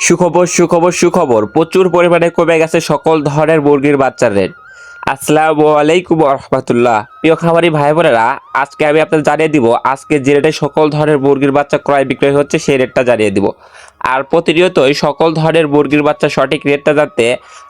সুখবর সুখবর সুখবর, প্রচুর পরিমাণে কমে গেছে সকল ধরনের মুরগির বাচ্চার রেট। আসসালামু আলাইকুম রহমতুল্লাহ। প্রিয় খামারি ভাই বোনেরা, আজকে আমি আপনাদের জানিয়ে দিব আজকে যে রেটে সকল ধরনের মুরগির বাচ্চা ক্রয় বিক্রয় হচ্ছে সেই রেটটা জানিয়ে দিব। আর প্রতিনিয়তই সকল ধরনের মুরগির বাচ্চা সঠিক রেটটা জানতে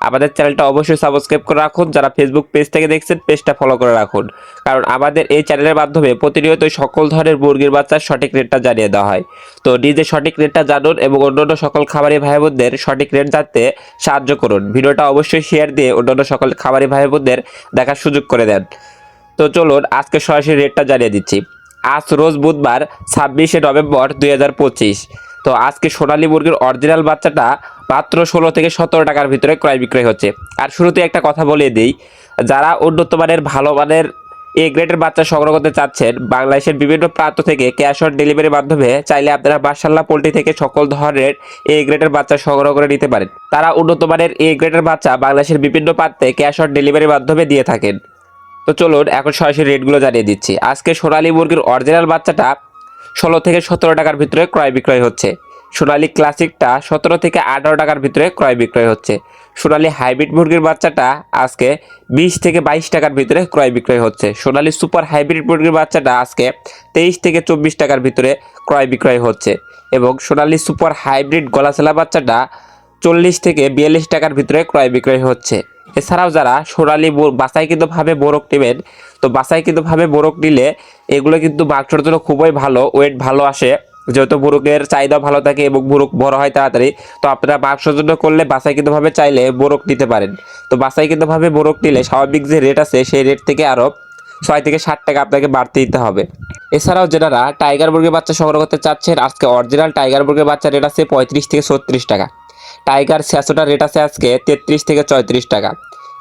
আমাদের চ্যানেলটা অবশ্যই সাবস্ক্রাইব করে রাখুন। যারা ফেসবুক পেজ থেকে দেখছেন পেজটা ফলো করে রাখুন, কারণ আমাদের এই চ্যানেলের মাধ্যমে প্রতিনিয়তই সকল ধরনের মুরগির বাচ্চার সঠিক রেটটা জানিয়ে দেওয়া হয়। তো নিজে সঠিক রেটটা জানুন এবং অন্যান্য সকল খামারি ভাই বোনদের সঠিক রেট জানতে সাহায্য করুন। ভিডিওটা অবশ্যই শেয়ার দিয়ে অন্যান্য সকল খামারি ভাই বোনদের দেখার সুযোগ করে দেন। তো চলুন আজকে সরাসরি রেটটা জানিয়ে দিচ্ছি। আজ রোজ বুধবার 26শে নভেম্বর 2025। তো আজকে সোনালী মুরগির অরিজিনাল বাচ্চাটা মাত্র 16 থেকে 17 টাকার ভিতরে ক্রয় বিক্রয় হচ্ছে। আর শুরুতে একটা কথা বলে দিই, যারা উন্নত মানের ভালো মানের এ গ্রেডের বাচ্চা সংগ্রহ করতে চাচ্ছেন, বাংলাদেশের বিভিন্ন প্রান্ত থেকে ক্যাশ অন ডেলিভারির মাধ্যমে চাইলে আপনারা মাশাআল্লাহ পোল্ট্রি থেকে সকল ধরনের এ গ্রেডের বাচ্চা সংগ্রহ করে নিতে পারেন। তারা উন্নত মানের এ গ্রেডের বাচ্চা বাংলাদেশের বিভিন্ন প্রান্তে ক্যাশ অন ডেলিভারির মাধ্যমে দিয়ে থাকেন। তো চলুন এখন সরাসরি রেটগুলো জানিয়ে দিচ্ছি। আজকে সোনালী মুরগির অরিজিনাল বাচ্চাটা 16 থেকে 17 টাকার ভিতরে ক্রয় বিক্রয় হচ্ছে। সোনালী ক্লাসিকটা 17 থেকে 18 টাকার ভিতরে ক্রয় বিক্রয় হচ্ছে। সোনালী হাইব্রিড মুরগির বাচ্চাটা আজকে 20 থেকে 22 টাকার ভিতরে ক্রয় বিক্রয় হচ্ছে। সোনালী সুপার হাইব্রিড মুরগির বাচ্চাটা আজকে 23 থেকে 24 টাকার ভিতরে ক্রয় বিক্রয় হচ্ছে। এবং সোনালী সুপার হাইব্রিড গলাছেলা বাচ্চাটা 40 থেকে 42 টাকার ভিতরে ক্রয় বিক্রয় হচ্ছে। এছাড়াও যারা সোনালী বাছাইকৃতভাবে মোরগ নেবেন, তো বাছাইকৃতভাবে মোরগ নিলে এগুলো কিন্তু মাংসের জন্য খুবই ভালো, ওয়েট ভালো আসে, যেহেতু মোরগের চাহিদা ভালো থাকে এবং মোরগ বড় হয় তাড়াতাড়ি। তো আপনারা মাংসের জন্য করলে বাছাইকৃতভাবে চাইলে মোরগ নিতে পারেন। তো বাছাইকৃতভাবে মোরগ নিলে স্বাভাবিক যে রেট আছে সেই রেট থেকে আরও 6 থেকে 60 টাকা আপনাকে বাড়তে দিতে হবে। এছাড়াও যারা টাইগার মুরগির বাচ্চা সংগ্রহ করতে চাচ্ছেন, আজকে অরিজিনাল টাইগার মুরগির বাচ্চা রেট আছে 35 থেকে 36 টাকা। টাইগার স্যাসোটার রেট আছে আজকে 33 থেকে 34 টাকা।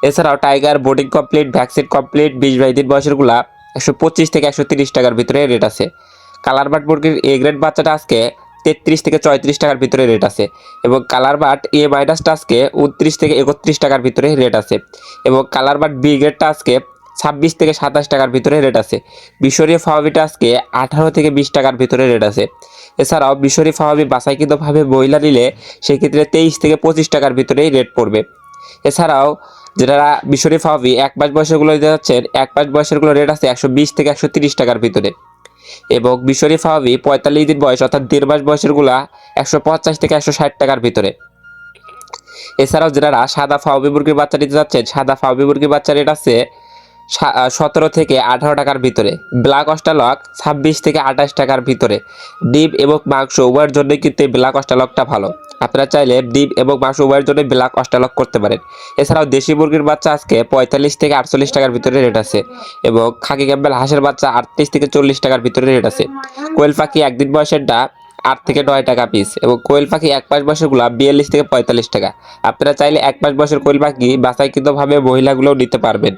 এছাড়াও tiger boarding complete, vaccine complete 20-22 দিন বয়সেরগুলা 125 থেকে 130 টাকার ভিতরে রেট আছে। কালার বাট মুরগির এ গ্রেড বাচ্চাটা আজকে 33 থেকে 34 টাকার ভিতরে রেট আছে। এবং কালার বাট এ মাইনাসটা আজকে 29 থেকে 31 টাকার ভিতরে রেট আছে। এবং কালার বাট বি গ্রেডটা আজকে 26 থেকে 27 টাকার ভিতরে রেট আছে। মিশরীয় ফাওয়াবিটা আজকে 18 থেকে 20 টাকার ভিতরে রেট আছে। এছাড়াও মিশরী ফাওয়াবি বাছাইকৃতভাবে মহিলা নিলে সেক্ষেত্রে 23 থেকে 25 টাকার ভিতরেই রেট পড়বে। এছাড়াও যারা মিশরী ফাওয়াবি 1 মাস বয়সেরগুলো দিতে যাচ্ছেন, 1 মাস বয়সেরগুলো রেট আছে 120 থেকে 130 টাকার ভিতরে। এবং মিশরী ফাওয়াবি 45 দিন বয়স অর্থাৎ 1.5 মাস বয়সেরগুলা 150 থেকে 160 টাকার ভিতরে। এছাড়াও যারা সাদা ফাওয়াবি মুরগির বাচ্চা দিতে যাচ্ছেন, সাদা ফাওয়াবি মুরগির বাচ্চা রেট আছে 17 থেকে 18 টাকার ভিতরে। ব্ল্যাক অস্ট্রালক 26 থেকে 28 টাকার ভিতরে। ডিম এবং মাংস উভয়ের জন্যই কিন্তু এই ব্ল্যাক অস্ট্রালকটা ভালো। আপনারা চাইলে ডিম এবং মাংস উভয়ের জন্য ব্ল্যাক অস্ট্রালক করতে পারেন। এছাড়াও দেশি মুরগির বাচ্চা আজকে 45 থেকে 48 টাকার ভিতরে রেট আছে। এবং খাকি ক্যাম্বেল হাঁসের বাচ্চা 38 থেকে 40 টাকার ভিতরে রেট আছে। কোয়েল পাখি একদিন বয়সেরটা 8 থেকে 9 টাকা পিস। এবং কোয়েল পাখি 1 মাস বয়সেরগুলো 42 থেকে 45 টাকা। আপনারা চাইলে 1 মাস বয়সের কোয়েল পাখি বাছাইকৃতভাবে মহিলাগুলোও নিতে পারবেন।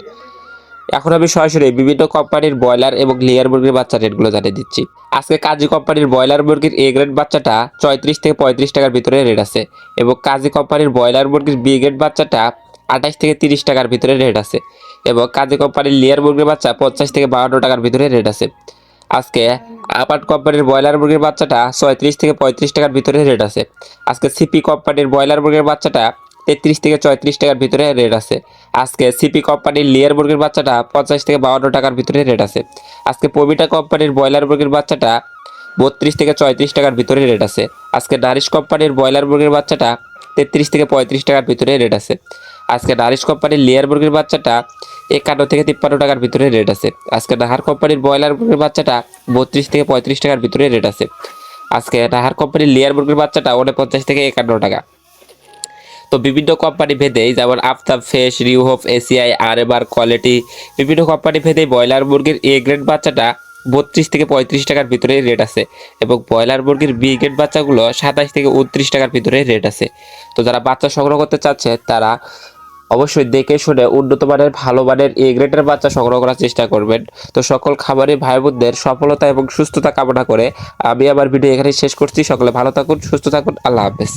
এখন আমি সরাসরি বিভিন্ন কোম্পানির ব্রয়লার এবং লেয়ার মুরগির বাচ্চা রেটগুলো জানিয়ে দিচ্ছি। আজকে কাজী কোম্পানির ব্রয়লার মুরগির এ গ্রেড বাচ্চাটা 34 থেকে 35 টাকার ভিতরে রেট আছে। এবং কাজী কোম্পানির ব্রয়লার মুরগির বি গ্রেড বাচ্চাটা 28 থেকে 30 টাকার ভিতরে রেট আছে। এবং কাজী কোম্পানির লেয়ার মুরগির বাচ্চা 50 থেকে 52 টাকার ভিতরে রেট আছে। আজকে আপার্ট কোম্পানির ব্রয়লার মুরগির বাচ্চাটা 36 থেকে 35 টাকার ভিতরে রেট আছে। আজকে সিপি কোম্পানির ব্রয়লার মুরগির বাচ্চাটা 33 থেকে 34 টাকার ভিতরে রেট আছে। আজকে সিপি কোম্পানির লেয়ার মুরগির বাচ্চাটা 50 থেকে 52 টাকার ভিতরে রেট আছে। আজকে পবিটা কোম্পানির ব্রয়লার মুরগির বাচ্চাটা 32 থেকে 34 টাকার ভিতরে রেট আছে। আজকে নারিশ কোম্পানির ব্রয়লার মুরগির বাচ্চাটা 33 থেকে 35 টাকার ভিতরে রেট আছে। আজকে নারিশ কোম্পানির লেয়ার মুরগির বাচ্চাটা 51 থেকে 53 টাকার ভিতরে রেট আছে। আজকে নাহার কোম্পানির ব্রয়লার মুরগির বাচ্চাটা 32 থেকে 35 টাকার ভিতরে রেট আছে। আজকে নাহার কোম্পানির লেয়ার মুরগির বাচ্চাটা 49 থেকে 51 টাকা। তো বিভিন্ন কোম্পানি ভেদে, যেমন আফতাব ফ্রেশ, রিউ হোপ, এসিআই, আরএমআর কোয়ালিটি, বিভিন্ন কোম্পানি ভেদে ব্রয়লার মুরগির এ গ্রেড বাচ্চাটা 32 থেকে 35 টাকার ভিতরে রেট আছে। এবং ব্রয়লার মুরগির বি গ্রেড বাচ্চাগুলো 27 থেকে 29 টাকার ভিতরে রেট আছে। তো যারা বাচ্চা সংগ্রহ করতে চাচ্ছে তারা অবশ্যই দেখে শুনে উন্নত মানের ভালো মানের এ গ্রেডের বাচ্চা সংগ্রহ করার চেষ্টা করবেন। তো সকল খামারি ভাই বোনদের সফলতা এবং সুস্থতা কামনা করে আমি আমার ভিডিও এখানে শেষ করছি। সকলে ভালো থাকুন, সুস্থ থাকুন, আল্লাহ হাফেজ।